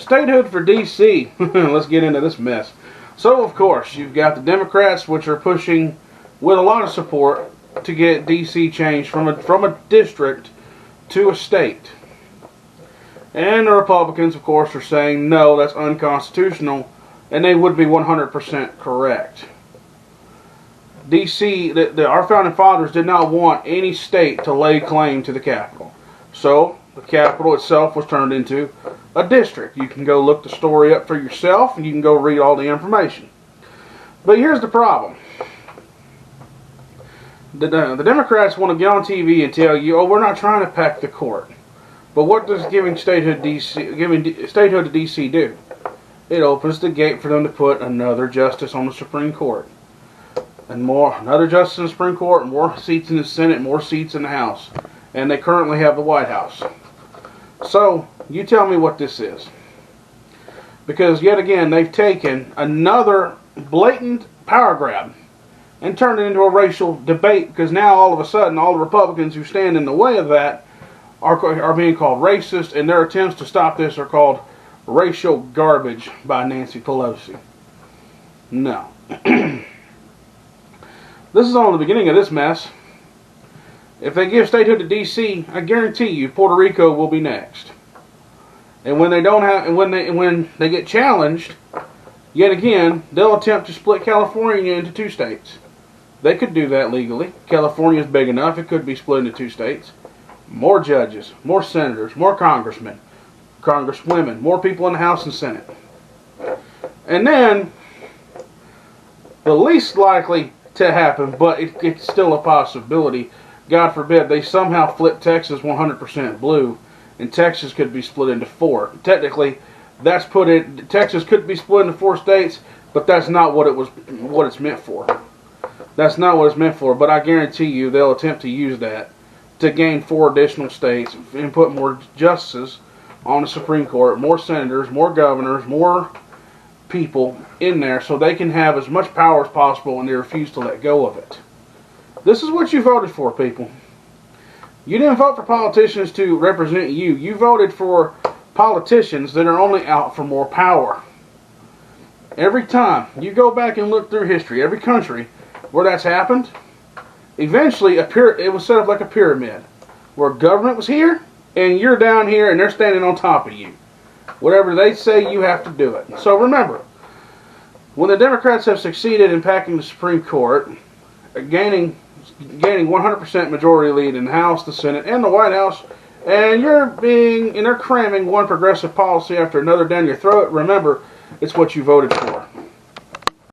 statehood for D.C. Let's get into this mess. So, of course, you've got the Democrats, which are pushing with a lot of support to get D.C. changed from a district to a state. And the Republicans, of course, are saying, no, that's unconstitutional, and they would be 100% correct. D.C., our founding fathers did not want any state to lay claim to the capital. So, the capital itself was turned into a district. You can go look the story up for yourself, and you can go read all the information. But here's the problem. The Democrats want to get on TV and tell you, oh, we're not trying to pack the court. But what does giving statehood to D.C. do? It opens the gate for them to put another justice on the Supreme Court. And another justice in the Supreme Court, more seats in the Senate, more seats in the House. And they currently have the White House. So, you tell me what this is. Because yet again, they've taken another blatant power grab and turned it into a racial debate, because now all of a sudden all the Republicans who stand in the way of that are being called racist, and their attempts to stop this are called racial garbage by Nancy Pelosi. No. This is only the beginning of this mess. If they give statehood to D.C., I guarantee you Puerto Rico will be next. And when they don't have, and when they get challenged, yet again, they'll attempt to split California into two states. They could do that legally. California is big enough; it could be split into two states. More judges, more senators, more congressmen, congresswomen, more people in the House and Senate. And then, the least likely to happen, but it's still a possibility, God forbid, they somehow flip Texas 100% blue, and Texas could be split into four. Technically, Texas could be split into 4 states, but that's not what it's meant for. That's not what it's meant for, but I guarantee you they'll attempt to use that to gain 4 additional states and put more justices on the Supreme Court, more senators, more governors, more people in there so they can have as much power as possible, and they refuse to let go of it. This is what you voted for, people. You didn't vote for politicians to represent you. You voted for politicians that are only out for more power. Every time you go back and look through history, every country where that's happened, eventually it was set up like a pyramid, where government was here, and you're down here, and they're standing on top of you. Whatever they say, you have to do it. So remember, when the Democrats have succeeded in packing the Supreme Court, gaining 100% majority lead in the House, the Senate, and the White House, and they're cramming one progressive policy after another down your throat, remember, it's what you voted for.